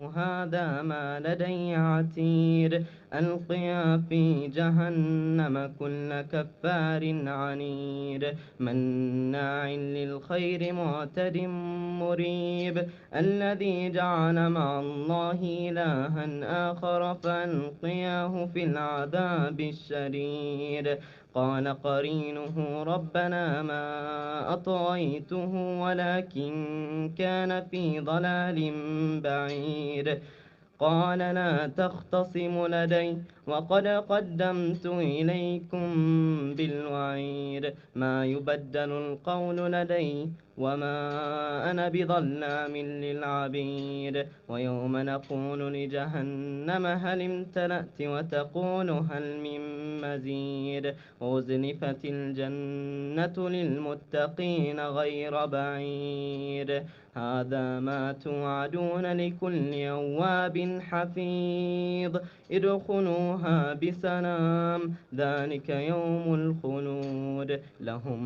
هذا ما لدي عتيد ألقيا في جهنم كل كفار عنيد مناع للخير معتد مريب الذي جعل مع الله إلها آخر فألقياه في العذاب الشديد قال قرينه ربنا ما أطغيته ولكن كان في ضلال بعيد قال لا تختصموا لدي وقد قدمت إليكم بالوعيد ما يبدل القول لدي وما أنا بظلام للعبيد ويوم نقول لجهنم هل امتلأت وتقول هل من مزيد وأزلفت الجنة للمتقين غير بعيد هذا ما توعدون لكل أواب حفيظ ادخلوها بسلام ذلك يوم الخلود لهم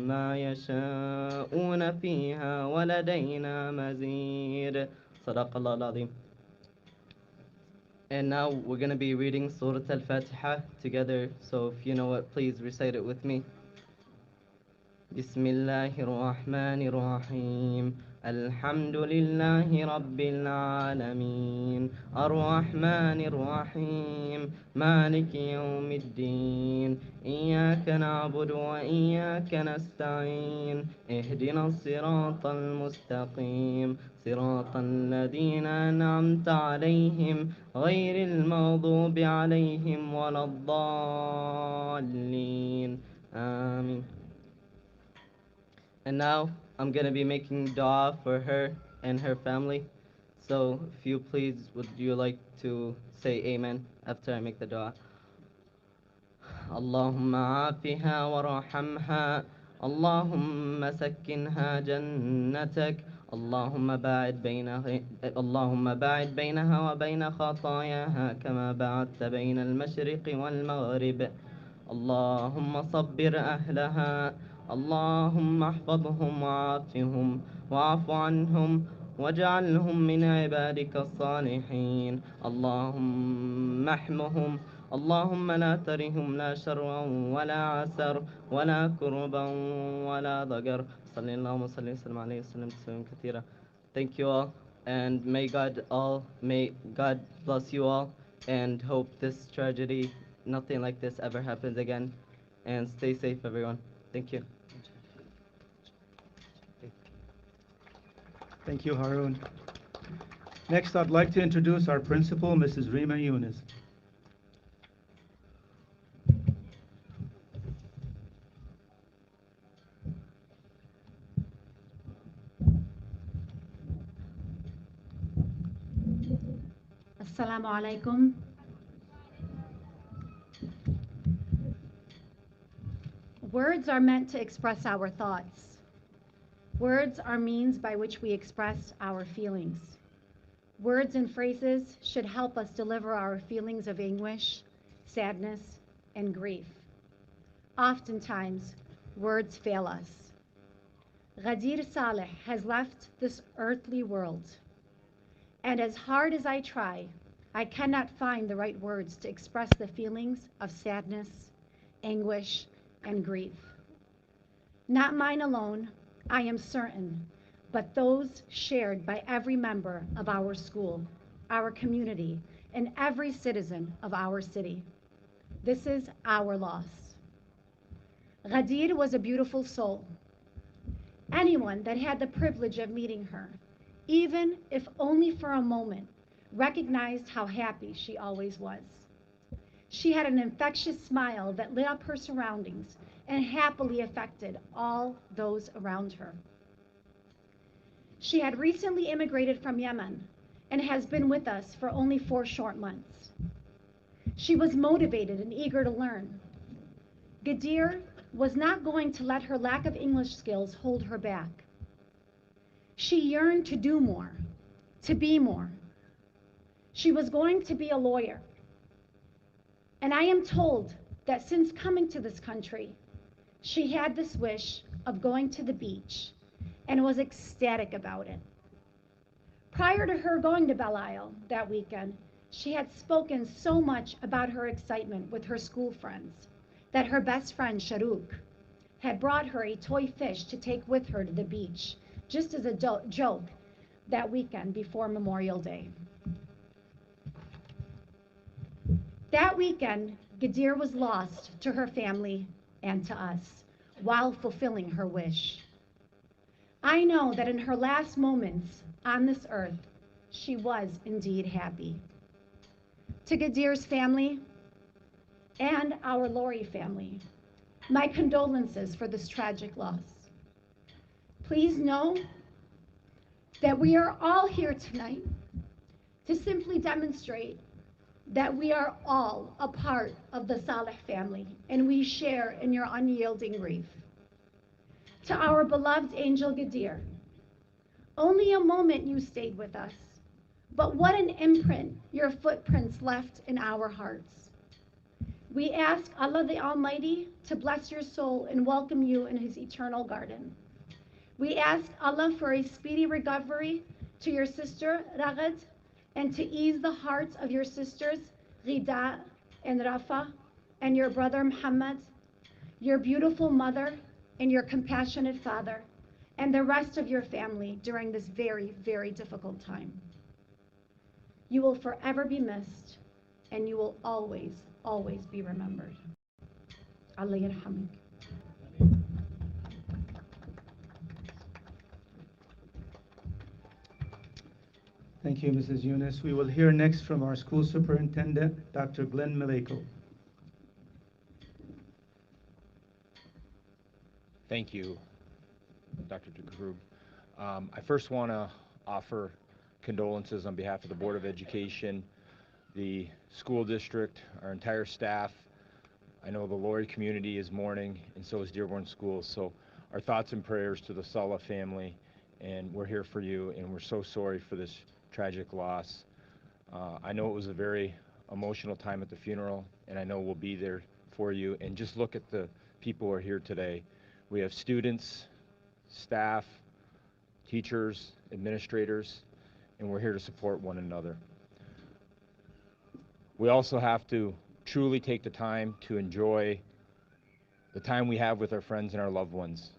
ما يشاءون فيها ولدينا مزيد صدق الله العظيم. And now we're going to be reading Surah Al-Fatiha together, so if you know it, please recite it with me. بسم الله الرحمن الرحيم الحمد لله رب العالمين الرحمن الرحيم مالك يوم الدين إياك نعبد وإياك نستعين اهدنا الصراط المستقيم صراط الذين أنعمت عليهم غير المغضوب عليهم ولا الضالين آمين. And now I'm going to be making dua for her and her family. So if you please, would you like to say amen after I make the dua? اللهم عافها وارحمها اللهم سكنها جنتك اللهم باعد بينها وبين خطاياها كما بعدت بين المشرق والمغرب اللهم صبر أهلها اللهم احفظهم وعافهم واعف عنهم واجعلهم من عبادك الصالحين اللهم احمهم اللهم لا ترهم لا شرا ولا عسر ولا كربا ولا ضجر صلى الله وسلم عليه وسلم تسليما كثيرا. Thank you all, and may God bless you all, and hope this tragedy, nothing like this ever happens again, and stay safe everyone. Thank you. Thank you, Harun. Next, I'd like to introduce our principal, Mrs. Rima Yunus. Assalamu alaikum. Words are meant to express our thoughts. Words are means by which we express our feelings. Words and phrases should help us deliver our feelings of anguish, sadness, and grief. Oftentimes, words fail us. Ghadir Saleh has left this earthly world, and as hard as I try, I cannot find the right words to express the feelings of sadness, anguish, and grief. Not mine alone, I am certain, but those shared by every member of our school, our community, and every citizen of our city. This is our loss. Ghadir was a beautiful soul. Anyone that had the privilege of meeting her, even if only for a moment, recognized how happy she always was. She had an infectious smile that lit up her surroundings and happily affected all those around her. She had recently immigrated from Yemen and has been with us for only 4 short months. She was motivated and eager to learn. Ghadir was not going to let her lack of English skills hold her back. She yearned to do more, to be more. She was going to be a lawyer. And I am told that since coming to this country, she had this wish of going to the beach and was ecstatic about it. Prior to her going to Belial that weekend, she had spoken so much about her excitement with her school friends that her best friend, Sharouk, had brought her a toy fish to take with her to the beach, just as a joke that weekend before Memorial Day. That weekend, Ghadir was lost to her family and to us while fulfilling her wish. I know that in her last moments on this earth, she was indeed happy. To Ghadir's family and our Lowrey family, my condolences for this tragic loss. Please know that we are all here tonight to simply demonstrate that we are all a part of the Saleh family and we share in your unyielding grief. To our beloved angel Ghadir, only a moment you stayed with us, but what an imprint your footprints left in our hearts. We ask Allah the Almighty to bless your soul and welcome you in his eternal garden. We ask Allah for a speedy recovery to your sister Ragad and to ease the hearts of your sisters Ghida and Rafa and your brother Muhammad, your beautiful mother and your compassionate father, and the rest of your family during this very, very difficult time. You will forever be missed, and you will always, always be remembered. Allah yarhamik. Thank you, Mrs. Yunus. We will hear next from our school superintendent, Dr. Glenn Mileko. Thank you, Dr. Jacob. I first want to offer condolences on behalf of the Board of Education, the school district, our entire staff. I know the Lowrey community is mourning, and so is Dearborn Schools. So our thoughts and prayers to the Saleh family, and we're here for you, and we're so sorry for this tragic loss. I know it was a very emotional time at the funeral, and I know we'll be there for you. And just look at the people who are here today. We have students, staff, teachers, administrators, and we're here to support one another. We also have to truly take the time to enjoy the time we have with our friends and our loved ones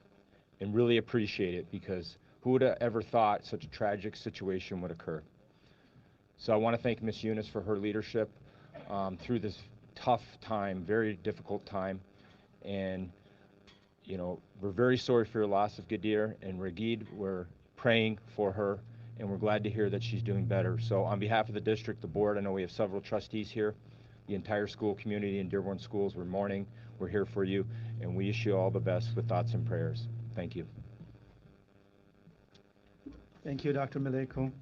and really appreciate it, because who would have ever thought such a tragic situation would occur? So I want to thank Ms. Yunus for her leadership through this tough time, very difficult time. And you know, we're very sorry for your loss of Ghadir and Ragid. We're praying for her, and we're glad to hear that she's doing better. So on behalf of the district, the board, I know we have several trustees here, the entire school community in Dearborn Schools, we're mourning, we're here for you, and we wish you all the best with thoughts and prayers. Thank you. Thank you, Dr. Mileko.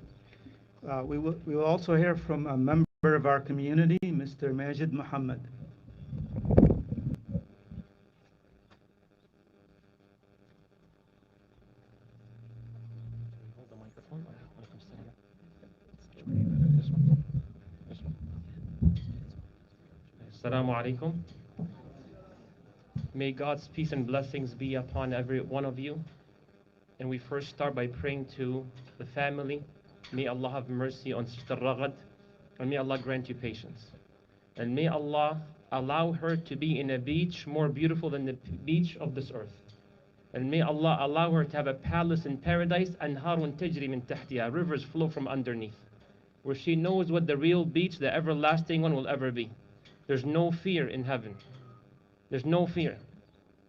We will also hear from a member of our community, Mr. Majid Muhammad. Assalamu alaikum. May God's peace and blessings be upon every one of you. And we first start by praying to the family. May Allah have mercy on Sister Ragad, and may Allah grant you patience. And may Allah allow her to be in a beach more beautiful than the beach of this earth. And may Allah allow her to have a palace in paradise, anharun tajri min tahtiha, rivers flow from underneath, where she knows what the real beach, the everlasting one, will ever be. There's no fear in heaven. There's no fear.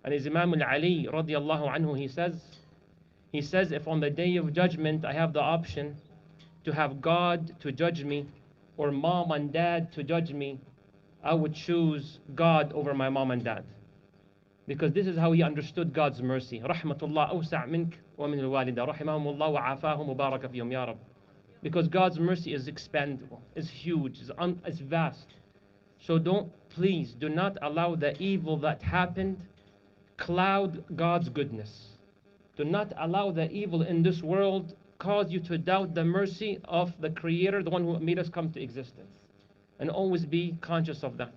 And as Imam al-Ali radiallahu anhu, he says, if on the day of judgment I have the option to have God to judge me or mom and dad to judge me, I would choose God over my mom and dad. Because this is how he understood God's mercy. Rahmatullah awsa' mink wa min al-walida rahimahumullah wa afahum mubaraka fihum ya Rab. Because God's mercy is expandable, is huge, is vast. So please do not allow the evil that happened cloud God's goodness. Do not allow the evil in this world cause you to doubt the mercy of the Creator, the one who made us come to existence. And always be conscious of that.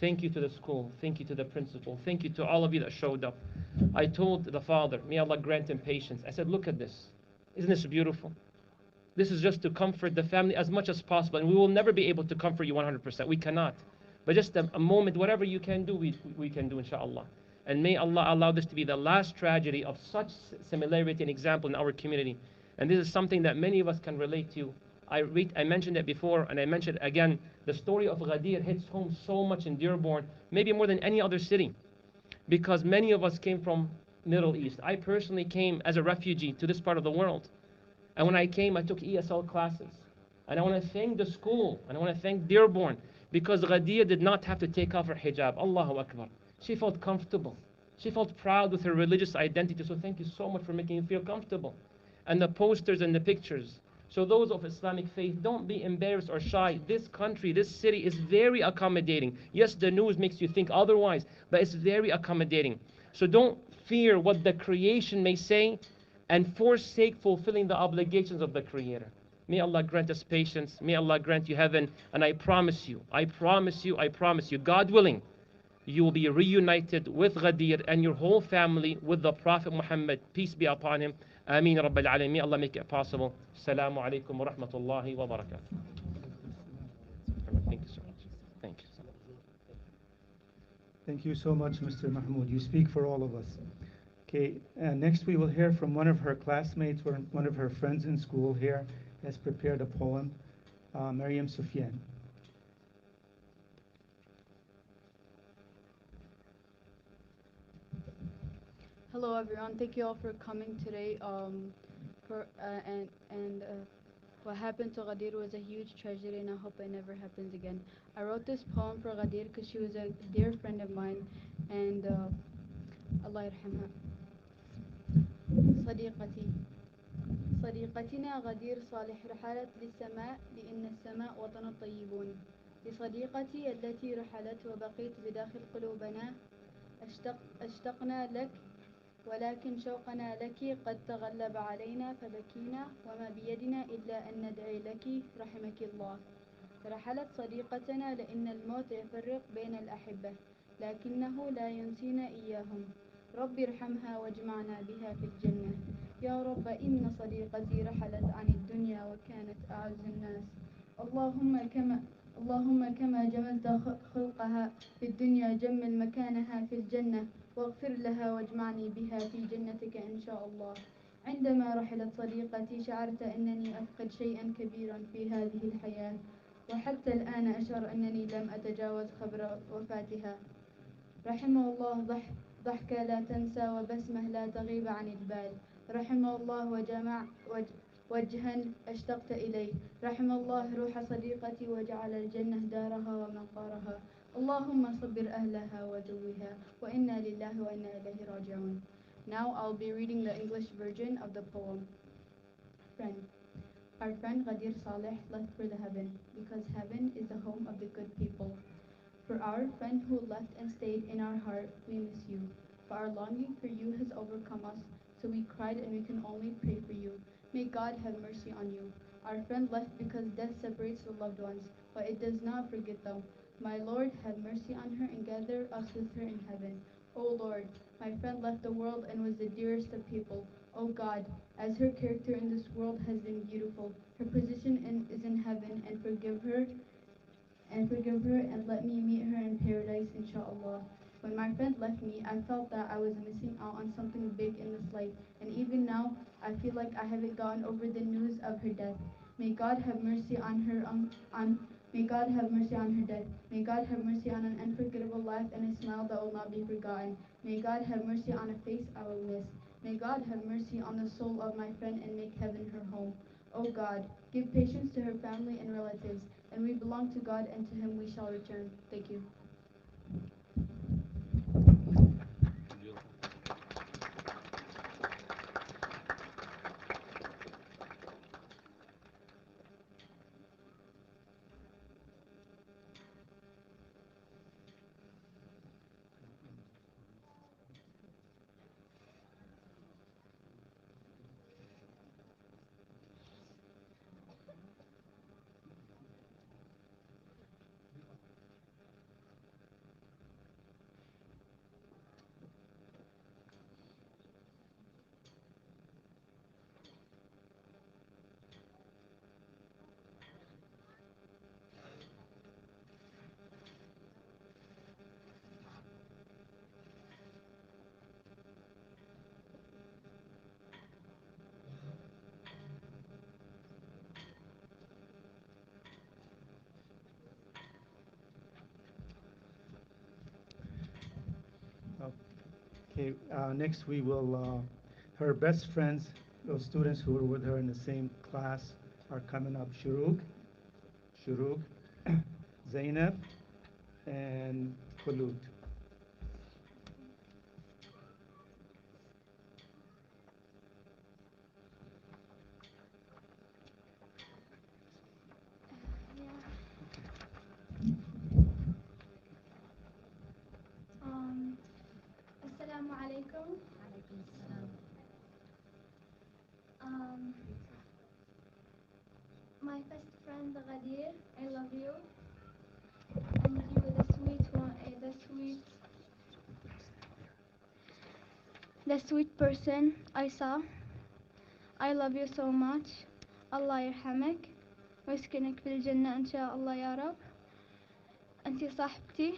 Thank you to the school. Thank you to the principal. Thank you to all of you that showed up. I told the father, may Allah grant him patience. I said, look at this. Isn't this beautiful? This is just to comfort the family as much as possible. And we will never be able to comfort you 100%. We cannot. But just a moment, whatever you can do, we can do, inshallah. And may Allah allow this to be the last tragedy of such similarity and example in our community. And this is something that many of us can relate to. I mentioned it before, and I mentioned it again. The story of Ghadir hits home so much in Dearborn, maybe more than any other city, because many of us came from Middle East. I personally came as a refugee to this part of the world. And when I came, I took ESL classes. And I want to thank the school, and I want to thank Dearborn, because Ghadir did not have to take off her hijab. Allahu Akbar. She felt comfortable. She felt proud with her religious identity. So thank you so much for making you feel comfortable. And the posters and the pictures. So those of Islamic faith, don't be embarrassed or shy. This country, this city is very accommodating. Yes, the news makes you think otherwise, but it's very accommodating. So don't fear what the creation may say, and forsake fulfilling the obligations of the Creator. May Allah grant us patience. May Allah grant you heaven. And I promise you, God willing, you will be reunited with Ghadir and your whole family with the Prophet Muhammad, peace be upon him. Ameen Rabbil Alameen. May Allah make it possible. Assalamu alaikum wa rahmatullahi wa barakatuh. Thank you so much. Thank you. Thank you so much, Mr. Mahmoud. You speak for all of us. Okay, next we will hear from one of her classmates or one of her friends in school here has prepared a poem, Maryam Sufyan. Hello everyone, thank you all for coming today. What happened to Ghadir was a huge tragedy, and I hope it never happens again. I wrote this poem for Ghadir because she was a dear friend of mine, and Allah yarhamha. صديقتي صديقتنا غدير صالح رحلت للسماء لأن السماء وطن الطيبون. لصديقتي التي رحلت وبقيت بداخل قلوبنا اشتقنا لك، ولكن شوقنا لك قد تغلب علينا فبكينا، وما بيدنا إلا أن ندعي لك رحمك الله. رحلت صديقتنا لأن الموت يفرق بين الأحبة، لكنه لا ينسينا إياهم. رب ارحمها واجمعنا بها في الجنة. يا رب إن صديقتي رحلت عن الدنيا وكانت أعز الناس. اللهم كما جملت خلقها في الدنيا جمل مكانها في الجنة، واغفر لها واجمعني بها في جنتك إن شاء الله. عندما رحلت صديقتي شعرت أنني أفقد شيئا كبيرا في هذه الحياة، وحتى الآن أشعر أنني لم أتجاوز خبر وفاتها. رحمه الله ضحكة لا تنسى وبسمة لا تغيب عن البال. رحمه الله وجها اشتقت إليه. رحم الله روح صديقتي وجعل الجنة دارها ومقارها. اللهم صبر أهلها وذويها وإنا لله وإنا إليه راجعون. Now I'll be reading the English version of the poem. Friend. Our friend Ghadir Saleh left for the heaven, because heaven is the home of the good people. For our friend who left and stayed in our heart, we miss you. For our longing for you has overcome us, so we cried and we can only pray for you. May God have mercy on you. Our friend left because death separates the loved ones, but it does not forget them. My Lord, have mercy on her and gather us with her in heaven. O Lord, my friend left the world and was the dearest of people. O God, as her character in this world has been beautiful, her position is in heaven, and forgive her and let me meet her in paradise, inshallah. When my friend left me, I felt that I was missing out on something big in this life, and even now, I feel like I haven't gotten over the news of her death. May God have mercy on her May God have mercy on her death. May God have mercy on an unforgettable laugh and a smile that will not be forgotten. May God have mercy on a face I will miss. May God have mercy on the soul of my friend and make heaven her home. O God, give patience to her family and relatives, and we belong to God, and to him we shall return. Thank you. Okay, next we will, her best friends, those students who were with her in the same class are coming up. Shuruk, Zainab, and Khulud. Assalamu alaikum. Um, my best friend Ghadir, I love you. And you, the sweet one, the sweet person I saw. I love you so much. الله يرحمك ويسكنك في الجنة إن شاء الله يا رب. أنتي صاحبتي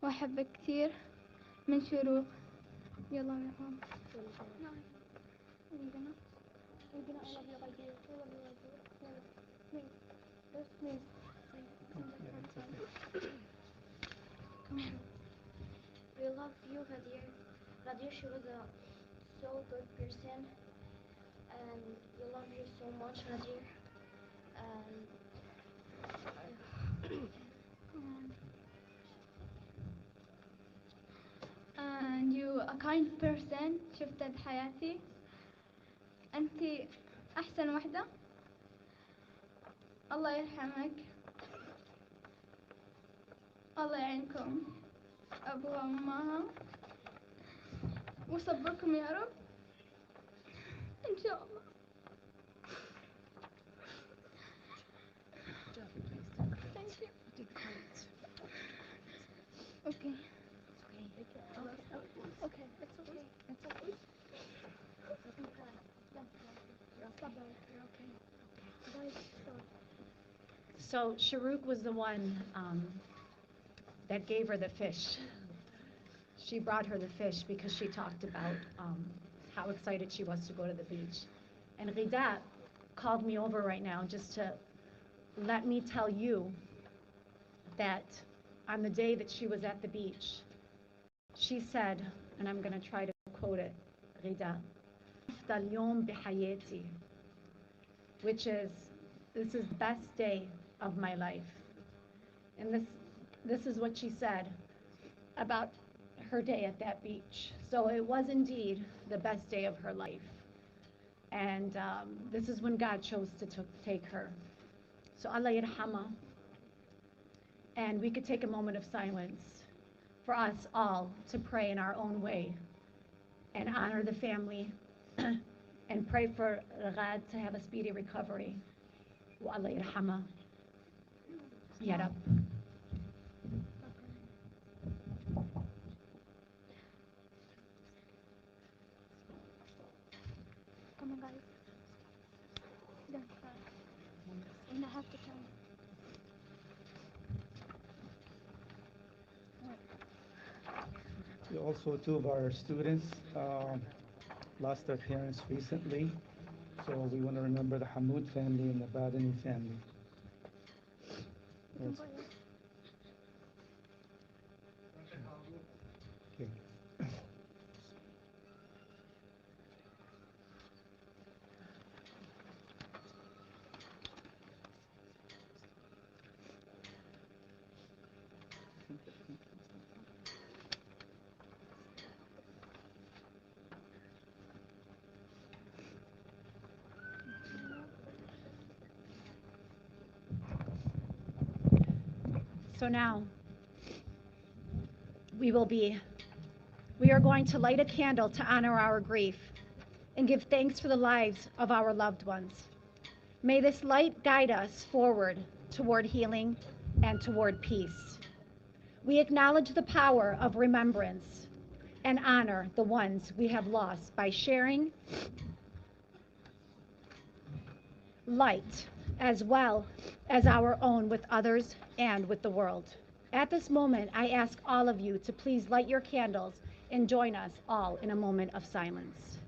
وأحبك كثير من شروق. يلا يرحم. We love you, Ghadir. Ghadir, she was a so good person, and we love you so much, Ghadir. And you a kind person شفتها بحياتي. أنتي أحسن وحدة. الله يرحمك. الله يعينكم أبوها وأمها وصبركم يا رب إن شاء الله. Thank you. Okay. Okay, it's okay. It's okay. So Sharuk was the one that gave her the fish. She brought her the fish because she talked about how excited she was to go to the beach. And Ghida called me over right now just to let me tell you that on the day that she was at the beach, she said, and I'm going to try to quote it, Ghida, أفضل يوم بحياتي, which is, this is the best day of my life. And this is what she said about her day at that beach. So it was indeed the best day of her life. And this is when God chose to take her. So Allah yarhama. And we could take a moment of silence for us all to pray in our own way and honor the family and pray for Ragad to have a speedy recovery. Wa Allah yarhama. Ya Rab. Come on, guys. Don't cry. And I have to tell you. Also, two of our students lost their parents recently, so we want to remember the Hamoud family and the Badani family. Yes. Okay. So now we are going to light a candle to honor our grief and give thanks for the lives of our loved ones. May this light guide us forward toward healing and toward peace. We acknowledge the power of remembrance and honor the ones we have lost by sharing light as well as our own with others and with the world. At this moment, I ask all of you to please light your candles and join us all in a moment of silence.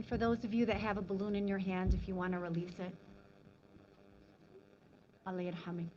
for those of you that have a balloon in your hand, if you want to release it. Allah yarhamik.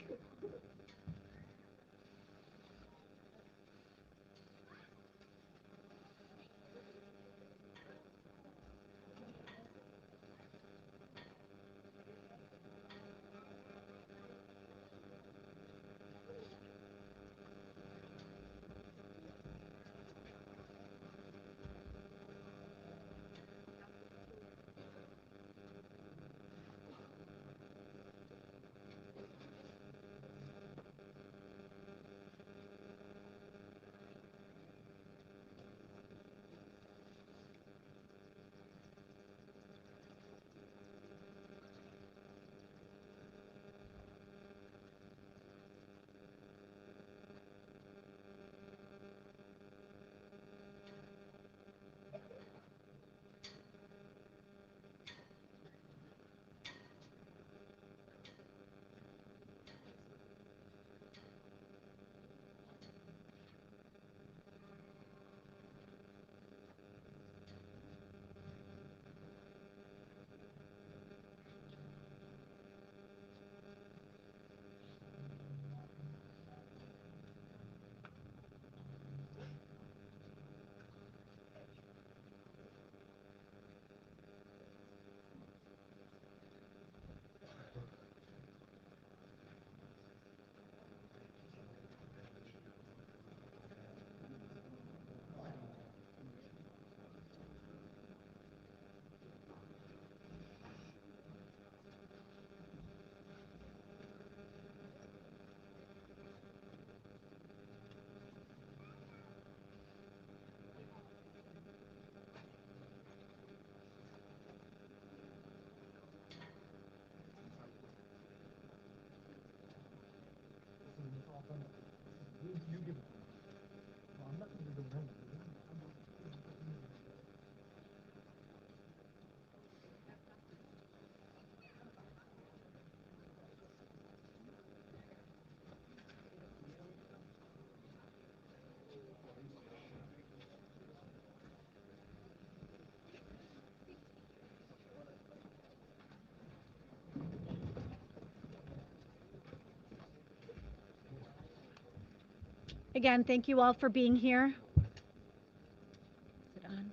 Again, thank you all for being here. Is it on?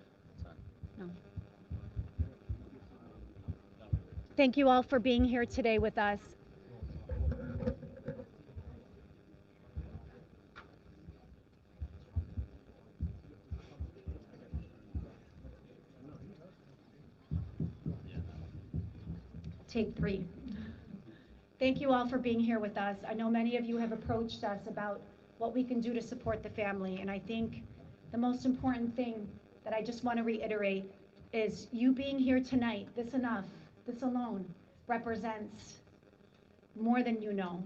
No. Thank you all for being here today with us. Take 3. Thank you all for being here with us. I know many of you have approached us about what we can do to support the family, and I think the most important thing that I just want to reiterate is you being here tonight, this alone represents more than you know.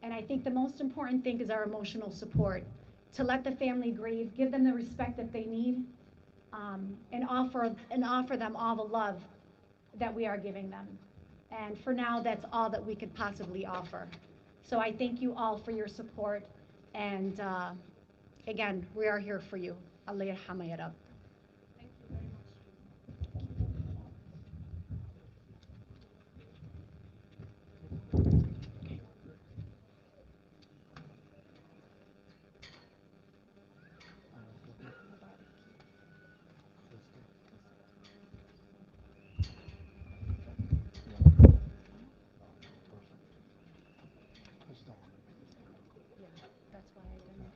And I think the most important thing is our emotional support, to let the family grieve, give them the respect that they need, and offer them all the love that we are giving them. And for now, that's all that we could possibly offer. So I thank you all for your support. And again, we are here for you. Allah yarhama ya Rab. Thank you very much. Yeah, that's why I didn't.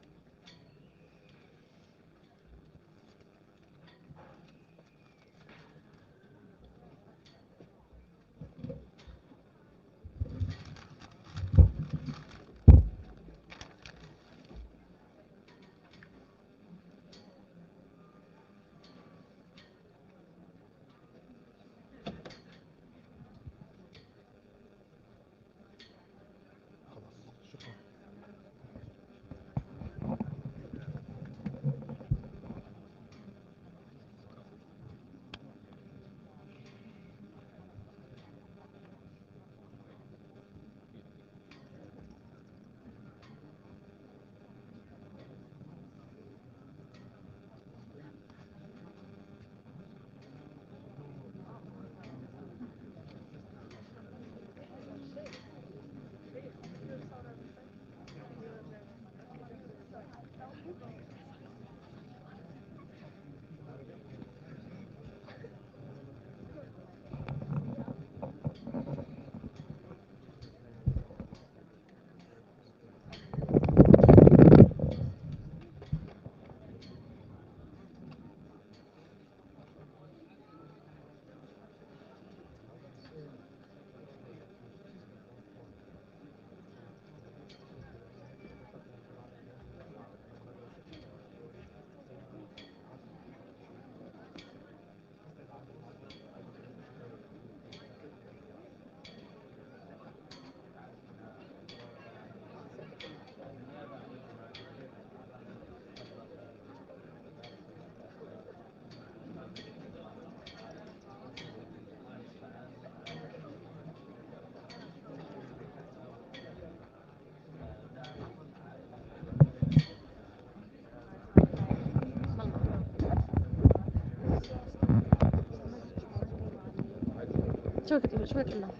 شو بدك تقول؟ شو بدك تقول لها؟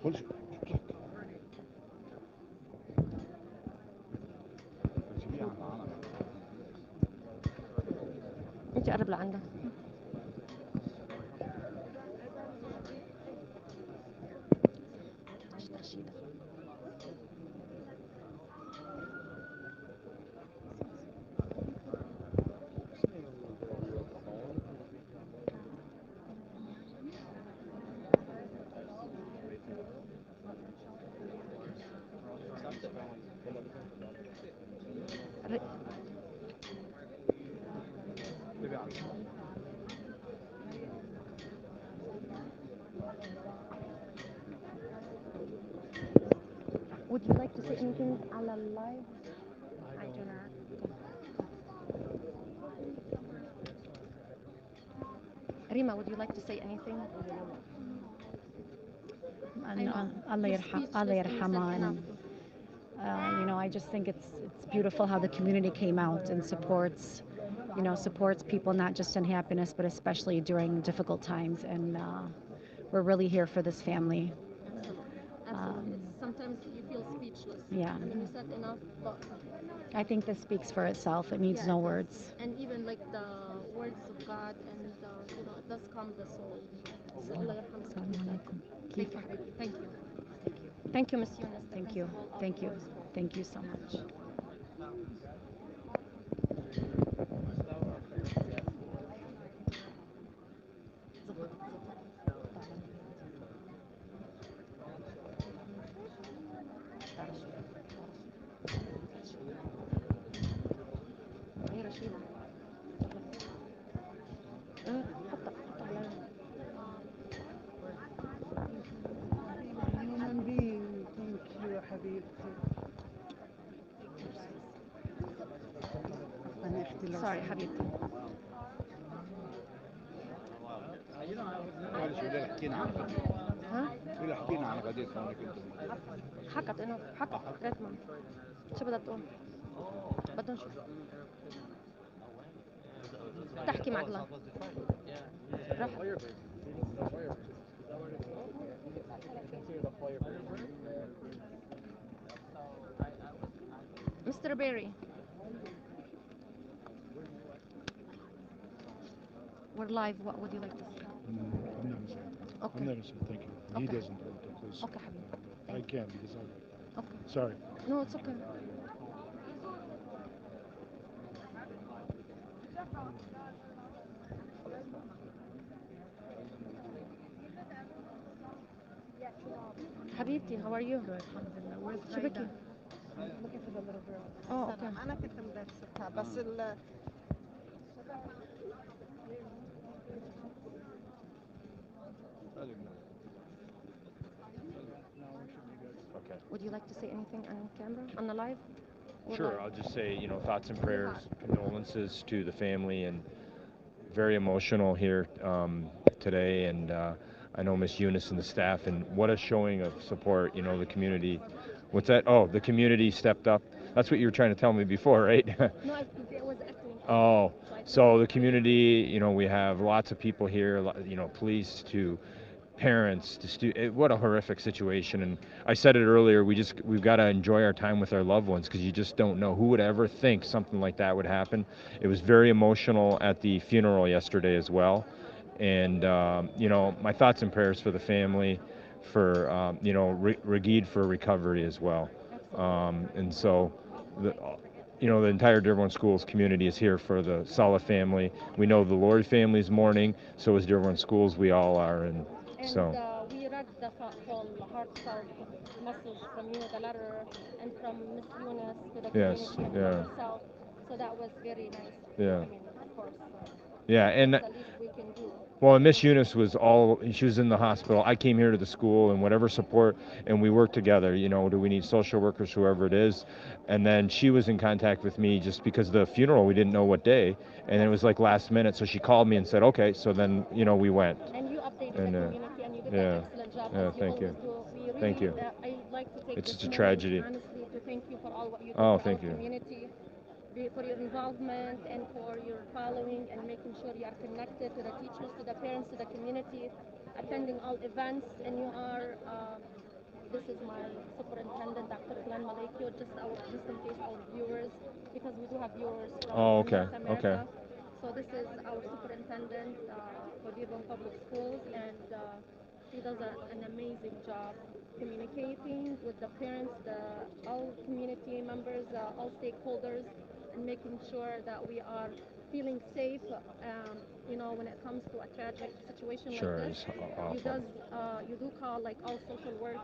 انت قرب لعندها. Would you like to say anything on the live? I do not. Rima, would you like to say anything? Allah yarhamah. You know, I just think it's beautiful how the community came out and supports people not just in happiness but especially during difficult times. And we're really here for this family. Absolutely. Sometimes you feel speechless. Yeah. I mean, you said enough, but I think this speaks for itself. It needs no words. and even like the words of God, and you know, it does calm the soul. So Allah yarham Sayyidina. Thank you, Habibi. Thank you. Thank you, Miss Yunus. the Thank you. principal of Thank you. Lowrey School. Thank you so much. يا رشيدة. حط على human being. Thank you, حبيبتي. Sorry, حبيبتي. ها؟ اللي حكينا عن غدير هونك انتم. حكت انه حكت ريتمان. شو بدها تقول؟ بدنا نشوف. تحكي مع الله. راح. Mr. Berry. We're live. What would you like to say? I'm not gonna say. Okay. I'm not gonna say thank you. He Okay. doesn't want to, please. Okay, حبيبي. I can't because I'm. Okay. Sorry. No, it's okay. حبيبتي, how are you? شو بكي؟ Oh, okay. أنا كنت مدرستها بس Okay. Would you like to say anything on camera, on the live? We're Sure, live. I'll just say, thoughts and prayers, condolences to the family, and very emotional here today. And I know Miss Eunice and the staff, and what a showing of support, the community. What's that? Oh, the community stepped up. That's what you were trying to tell me before, right? No, it was echoing. Oh, so the community, we have lots of people here, police to parents to what a horrific situation. And I said it earlier, we've got to enjoy our time with our loved ones, because you just don't know who would ever think something like that would happen. It was very emotional at the funeral yesterday as well. And my thoughts and prayers for the family, for Ragid for recovery as well. And so the entire Dearborn Schools community is here for the Saleh family. We know the Lowrey family is mourning, so is Dearborn Schools. We all are. And so we read the thoughtful, heartfelt message from you, the letter, and from Miss Eunice to the Yes, community and yeah. from herself. So that was very nice. Yeah. I mean, of course. Yeah, and That's the least we can do. well, Miss Eunice she was in the hospital. I came here to the school and whatever support, and we worked together. Do we need social workers, whoever it is? And then she was in contact with me just because of the funeral, we didn't know what day, and it was like last minute. So she called me and said, okay. So then, we went. And you updated And, the community, and you did yeah, an excellent job, yeah, as you thank you. always do. We really, Thank you. I'd like to take It's this just a moment, tragedy. honestly, to thank you for all what you do Oh, for thank our you. community, for your involvement, and for your following, and making sure you are connected to the teachers, to the parents, to the community. attending all events, and you are. This is my superintendent, Dr. Glenn Malekio, just in case our viewers, because we do have viewers from Oh, okay, North okay. America. So this is our superintendent for Dearborn Public Schools, and he does an amazing job communicating with the parents, all community members, all stakeholders, and making sure that we are feeling safe. When it comes to a tragic situation Sure, like it's this, awful. you do call like all social work